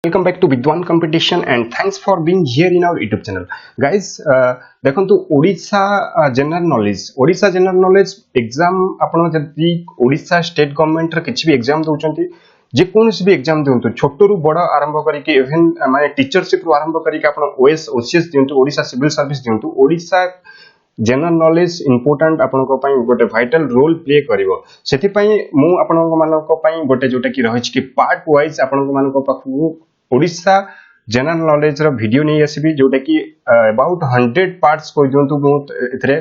Welcome back to VIDWAN Competition and thanks for being here in our YouTube channel. Guys, देखंतु Odisha general knowledge exam आपण जदी Odisha state government र किछि भी exam दोचंती जे कोनसी भी एग्जाम दियंतु छोटो रु बड़ आरंभ करिके इवन माने टीचरशिप रु आरंभ करिके आपण ओएस ओसीएस दियंतु ओडिशा सिविल सर्विस दियंतु ओडिशा जनरल नॉलेज इंपोर्टेंट आपनको पई गोटे वाइटल रोल प्ले करिवो सेति पई मु आपनको मानको पई गोटे जोटा कि रहिछ कि पार्ट वाइज आपनको मानको पाखु ओडिशा जनरल नॉलेज रो वीडियो नै आसीबी जोटा कि अबाउट 100 पार्ट्स को जोंतु मु इथरे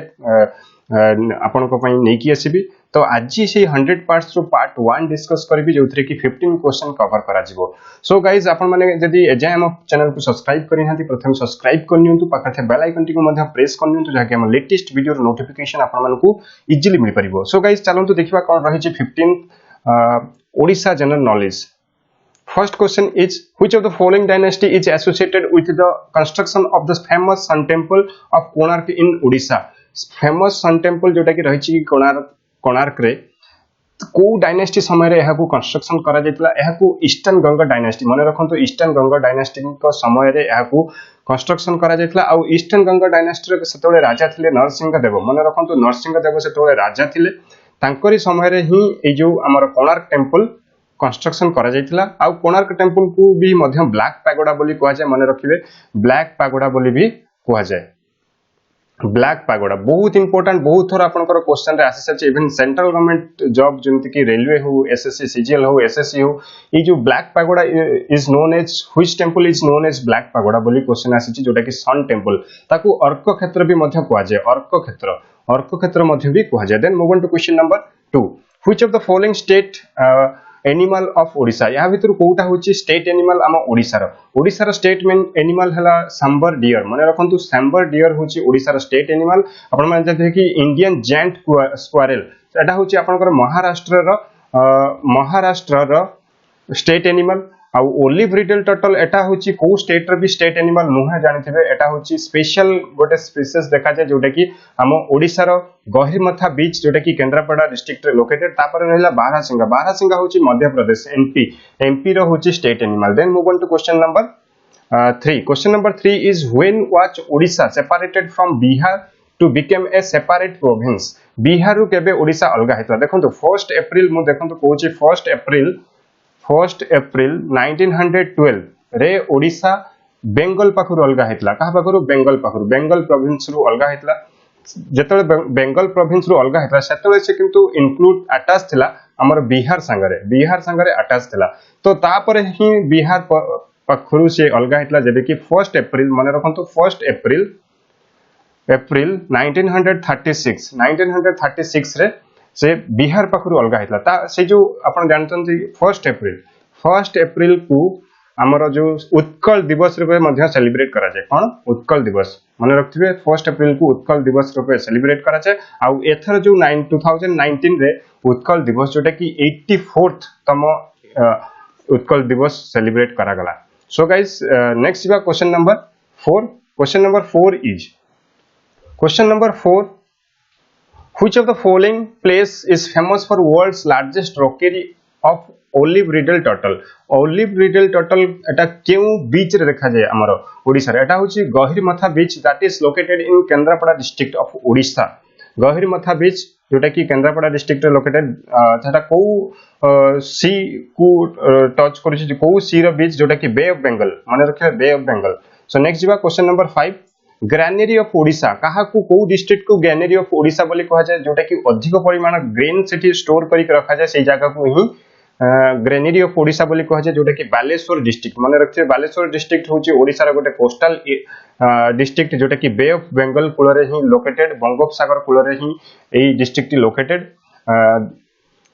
आपनको पई नै कि आसीबी तो आज से 100 पार्ट्स रो पार्ट 1 डिस्कस करबी जोथरे कि 15 क्वेश्चन कवर करा जिवो। सो गाइस आपण माने जदी एजाय हम चैनल को सब्सक्राइब करि हाथि प्रथम सब्सक्राइब करनियंतु पाखथे बेल आइकन टी को मध्ये प्रेस करनियंतु जाके हम लेटेस्ट वीडियो रो नोटिफिकेशन आपण मानकू इजीली मिल परिबो। सो गाइस चलंतु देखिबा कोन रहि छि 15 Odisha general knowledge. First question is, which of the following dynasty is associated with the construction of the famous sun temple of Konark in Odisha? Famous sun temple जोटा कि रही छि कोणार्क रे को डायनेस्टी समय रे एहाकू कंस्ट्रक्शन करा जैतला एहाकू ईस्टर्न गंगा डायनेस्टी मन रखंतु ईस्टर्न गंगा डायनेस्टी को समय रे एहाकू कंस्ट्रक्शन करा जैतला आ ईस्टर्न गंगा डायनेस्टी रे सेतोले राजा थिले नरसिंह देव मन रखंतु नरसिंह देव सेतोले राजा थिले तांकरी समय रे ही ए जो हमर कोणार्क टेंपल कंस्ट्रक्शन करा जायतिला आ कोणार्क टेंपल को भी मध्य ब्लैक पैगोडा बोली कहआ जाय मन रखिबे ब्लैक पैगोडा बोली भी कहआ जाय। ब्लैक पैगोडा बहुत इंपोर्टेंट बहुत थोर आपनकर क्वेश्चन रे आसी सच इवन सेंट्रल गवर्नमेंट जॉब जंति कि रेलवे हो एसएससी सीजीएल हो एसएससी हो ई जो black pagoda is known as which temple is known as black pagoda बोली क्वेश्चन आसी छि जोटा कि सन टेंपल ताकू अर्क क्षेत्र भी मध्य कहआ जाय अर्क क्षेत्र मध्य भी कहआ जाय। Then move on to question number 2, which of the following state animal of Odisha या भितर कोटा होची स्टेट एनिमल आम ओडिशा रो स्टेट मेन एनिमल हला सांबर डियर मन रखंतु सांबर डियर होची ओडिशा रो स्टेट एनिमल आपण माने जथे कि इंडियन जायंट स्क्वारेल एटा होची आपनकर महाराष्ट्र रो स्टेट एनिमल आ ओलिव रिडल टर्टल एटा होची को स्टेट रो भी स्टेट एनिमल नुहा जानिथिबे एटा होची स्पेशल गोटे स्पीसीज देखा जाय जोटा कि हम ओडिशा रो गहिरमथा बीच जोटा कि केंद्रापड़ा डिस्ट्रिक्ट रे लोकेटेड तापर रहला बारहसिंगा होची मध्य प्रदेश एमपी रो होची state animal. Then move on to question number 3। Question number 3 is when was Odisha separated from Bihar to become a separate province? Bihar रु केबे ओडिशा अलगा हेतला देखंतु 1 अप्रैल मु देखंतु कोची 1 अप्रैल 1912 रे ओडिशा बेंगल पाखरु अलगा हेतला कहा पाखरु बेंगल प्रोविंस रु अलगा हेतला जेतले बेंगल प्रोविंस रु अलगा हेतला सेतले से किंतु इंक्लूड अटैच थिला हमर बिहार संगरे अटैच थिला तो तापर ही बिहार पाखरु से अलगा हेतला जेबे कि 1 अप्रैल माने रखंतु 1 अप्रैल 1936 रे से बिहार पाखरु अलगा हेतला ता से जो आपण जानतंती 1 अप्रैल को हमर जो उत्कल दिवस रूपे मध्य सेलिब्रेट करा जाय कोन उत्कल दिवस माने रखथिबे 1 अप्रैल को उत्कल दिवस रूपे सेलिब्रेट करा जाय आ एथर जो 2019 रे उत्कल दिवस जोटा कि 84th तम उत्कल दिवस सेलिब्रेट करा गला। So guys next is question number 4। Question number 4 is which of the following place is famous for world's largest rookery of Olive Ridley turtle? Olive Ridley turtle एटा केउ बीच रे देखा जाय हमर ओडिसा रे एटा होची Gahirmatha beach that is located in Kendrapara district of Odisha. Gahirmatha beach जोटा कि केंद्रापड़ा डिस्ट्रिक्ट रे लोकेटेड सेटा को सी को टच करिछि को सी रो बीच जोटा कि बे ऑफ बंगाल माने रखे बे ऑफ बंगाल। सो नेक्स्ट जिबा question number 5, granary of Odisha कहा को डिस्ट्रिक्ट को ग्रैनरी ऑफ ओडिशा बोली कहा जाय जोटा कि अधिक परिमाण ग्रेन सिटी स्टोर करी रखा जाय सेही जगह को ही ग्रैनरी ऑफ ओडिशा बोली कहा जाय जोटा कि बालेश्वर डिस्ट्रिक्ट माने रखिए बालेश्वर डिस्ट्रिक्ट होची ओडिसा रा गोटे कोस्टल डिस्ट्रिक्ट जोटा कि बे ऑफ बंगाल कूल रे ही लोकेटेड बंगोपसागर कूल रे ही एई डिस्ट्रिक्ट लोकेटेड।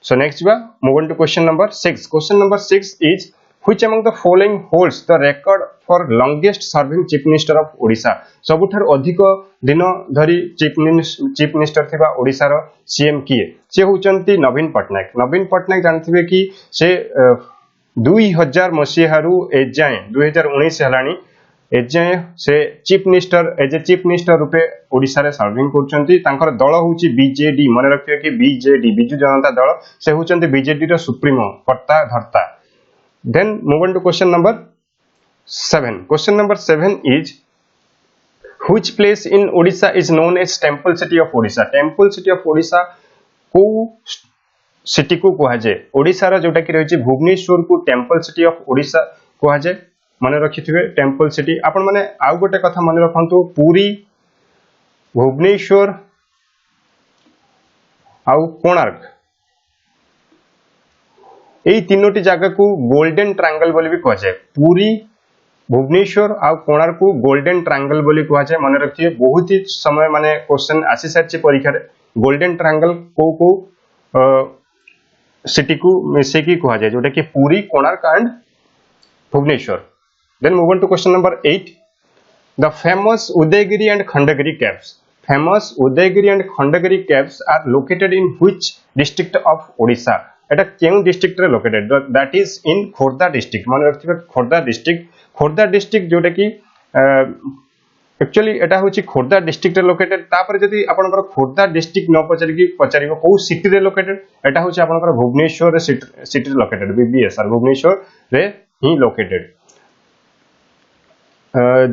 सो नेक्स्ट बा move on to question number 6। Question number 6 is which among the following holds the record for longest serving chief minister of Odisha? सबुठार अधिक दिन धरी चीफ मिनिस्टर थिबा ओडिसा रो सीएम किए से होचंती नवीन पटनायक जानथिबे कि से 2000 मसिहारु एजाय 2019 हलानी एजाय से चीफ मिनिस्टर रूपे ओडिसा रे सर्विंग करचंती तांकर दल होची बीजेडी मन रखियो कि बीजेडी बिजु जनता दल से होचंती बीजेडी रो सुप्रीमो कर्ता धर्ता। Then move on to question number 7. Question number 7 is which place in Odisha is known as Temple City of Odisha? Temple City of Odisha को सिटी को कहा जाए ओडिशा रा जोटा कि रही भुवनेश्वर को टेम्पल सिटी ऑफ ओडिशा कहा जाए मन रखिथिबे टेम्पल सिटी आपण माने आउ गोटे कथा मन रखंतु पुरी भुवनेश्वर आउ कोणार्क एई तीनोटी जगह को गोल्डन ट्रायंगल बोली भी कहा जाए पुरी भुवनेश्वर आउ कोणार्क को गोल्डन ट्रायंगल बोली कहा जाए मन रखिए बहुत ही समय माने क्वेश्चन आसी सारछि परीक्षा रे गोल्डन ट्रायंगल को सिटी को मिसे की कहा जाए जोटा कि Puri Konark and Bhubaneswar then move on to question number 8 the famous Udayagiri and Khandagiri caves famous Udayagiri and Khandagiri caves are located in which district of Odisha एटा केउ डिस्ट्रिक्ट रे located that is in Khordha district मन रखिबे खोर्धा डिस्ट्रिक्ट जोटा कि एक्चुअली एटा होची खोर्धा डिस्ट्रिक्ट रे लोकेटेड तापर जदी आपनकर खोर्धा डिस्ट्रिक्ट न पचारिबो को सिटी रे लोकेटेड एटा होची आपनकर भुवनेश्वर रे सिटी रे लोकेटेड बीबीएसआर भुवनेश्वर रे ही लोकेटेड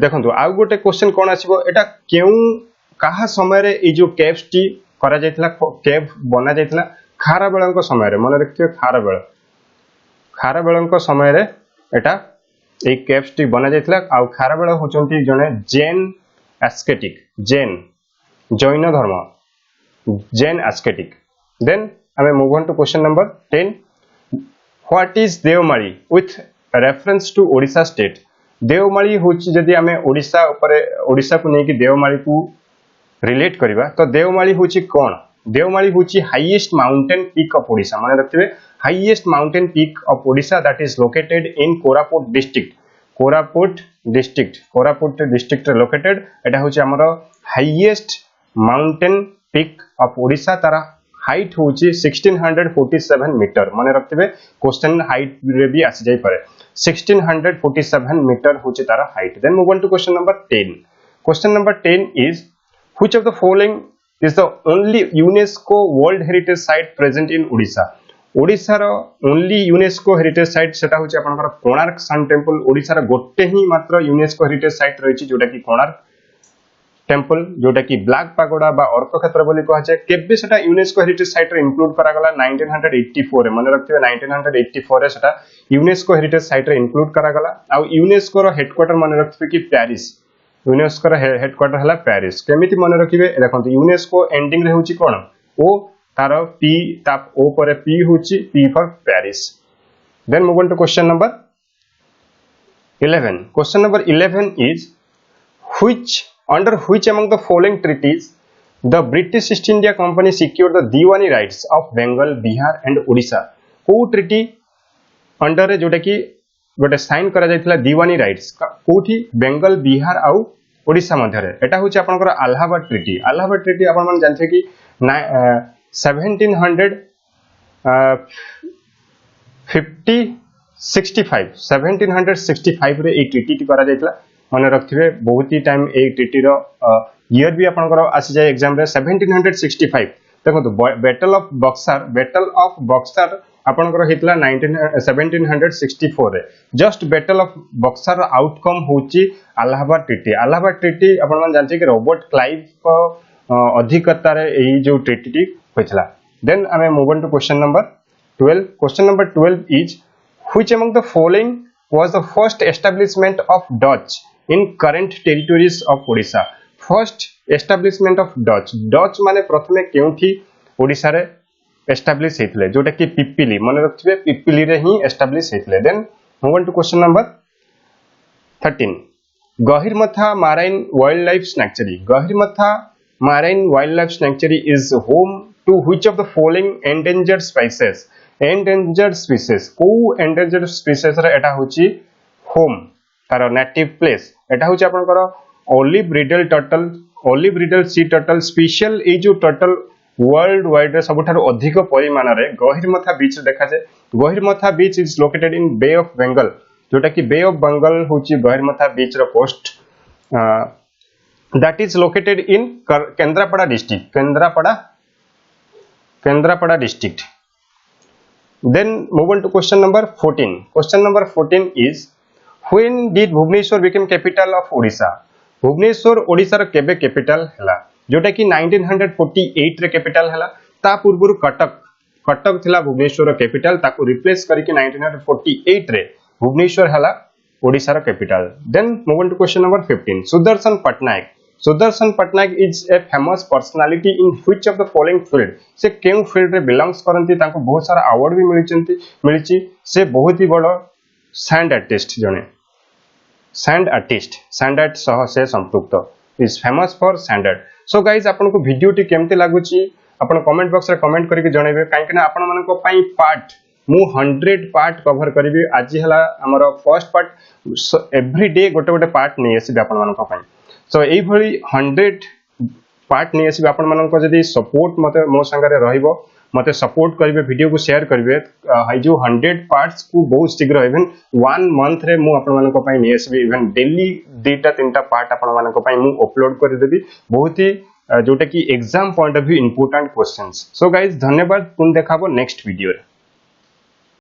देखंतु आ गोटे क्वेश्चन कोन आसीबो एटा केउ काहा समय रे ए जो केव्स टी करा जायतला केव बना जायतला खाराबेळंक समय रे मन रखियो खाराबेळंक समय रे एटा एक केव्स टी बना जायतला आ खाराबेळ होचंती जने जैन एस्केटिक जैन धर्म जैन एस्केटिक देन हमें move on to question number 10 what is Devmali with reference to Odisha state Devmali होची जदी हमें ओडिशा को नेकी देवमाली को रिलेट करिबा तो देवमाली होची कोन देवमाली होची highest mountain peak of Odisha माने रखिबे highest mountain peak of Odisha that is located in Koraput district located एटा होची हमरो highest mountain peak of Odisha तारा हाइट होची 1647 मीटर माने रखिबे क्वेश्चन हाइट रे भी आसी जाई पारे 1647 मीटर होची तारा height then move on to question number 10 is which of the following is the only UNESCO World Heritage Site present in Odisha Odisha रो ओनली यूनेस्को हेरिटेज साइट सेटा होची आपनकर कोणार्क सन टेम्पल ओडिशा रो गोटे ही मात्र यूनेस्को हेरिटेज साइट रहिछि जोटा कि कोणार्क टेम्पल जोटा कि ब्लैक पागोडा बा अर्क क्षेत्र बोली कहा जाय केबे सेटा यूनेस्को हेरिटेज साइट रे इंक्लूड करा गला 1984 रे माने रखिबे 1984 रे सेटा यूनेस्को हेरिटेज साइट रे इंक्लूड करा गला आ यूनेस्को रो हेडक्वार्टर माने रखिबे कि पेरिस यूनेस्को रो हेडक्वार्टर हला पेरिस केमिति माने रखिबे देखंतु यूनेस्को एंडिंग रे होची कोन ओ तार पी ताप ओ पर पी होची P for Paris then move on to question number 11 question number 11 is which under which among the following treaties the British East India Company secured the Diwani rights of Bengal, Bihar and Orissa को treaty under रे जोटा कि गोटे sign करा जायतिला दीवानी rights कोठी बेंगल बिहार आउ ओडिशा मध्य रे एटा होची आपनकर अलाहाबाद ट्रीटी आपन मन जानथे कि 1765 रे ए ट्रीटी करा जायतिला मन रखिबे बहुत ही टाइम ए ट्रीटी रो ईयर भी आपनकर आसी जाय एग्जाम रे 1765 देखो तो बैटल ऑफ बक्सर आपनकर हेतला 1764 रे just battle of Buxar outcome होची अलाहाबाद ट्रीटी आपन मन जानचे कि रॉबर्ट क्लाइव को अधिकता रे एही जो ट्रीटी होइछला देन हमें move on to question number 12 is which among the following was the first establishment of Dutch in current territories of Odisha first establishment of Dutch माने प्रथमे केउठी ओडिसा रे एस्टैब्लिश हेतले जोटा कि पिपिली माने रखिबे पिपिली रे ही एस्टैब्लिश हेतले then move on to question number 13 Gahirmatha marine wildlife sanctuary is home to which of the following endangered species को endangered species रे एटा होची होम तार नेटिव प्लेस एटा होची आपनकर olive ridley sea turtle special ए जो टर्टल वर्ल्ड वाइड रे सबठार अधिक परिमाण रे गहिरमथा बीच देखा जाय Gahirmatha beach is located in Bay of Bengal जोटा कि बे ऑफ बंगाल होची गहिरमथा बीच रो coast that is located in Kendrapara district Then move on to question number 14. Question number 14 is When did Bhubaneswar become capital of Odisha? Bhubaneswar Odisha रो केबे capital हैला जोटा कि 1948 रे capital हैला ता पूर्वरु कटक थिला भुवनेश्वर रो कैपिटल ताको रिप्लेस करके 1948 रे भुवनेश्वर हैला ओडिशा रो capital. Then move on to question number 15. Sudarshan Pattnaik. Sudarshan Pattnaik is a famous personality in which of the following field? से केउ फील्ड रे बिलोंग्स करंती ताको बहुत सारा अवार्ड भी मिलिछि से बहुत ही बड़ सैंड आर्टिस्ट जने सैंड आर्ट सह से संपृक्त is famous for sand art. So guys आपन को वीडियो टी केमते लागुची आपण कमेंट बॉक्स रे कमेंट करके जणेबे काहे ना आपण मानको पई पार्ट मु 100 पार्ट कवर करिवि. आज हला हमर फर्स्ट पार्ट एवरी डे गोटे पार्ट नै आसी आपण मानको पई. सो एई भली 100 पार्ट नै आसी आपण मानको जदी सपोर्ट मते मो संगे रहइबो मते सपोर्ट करिवे वीडियो को शेयर करिवे हाई जो 100 पार्ट्स को बहुत शीघ्र इवन 1 मंथ रे मु आपण मानको पई नै आसी इवन डेली 2-3 पार्ट आपण मानको पई मु अपलोड कर देबी बहुत ही जोटा कि exam point of view important questions. So guys धन्यवाद पुन देखाबो नेक्स्ट वीडियो रे.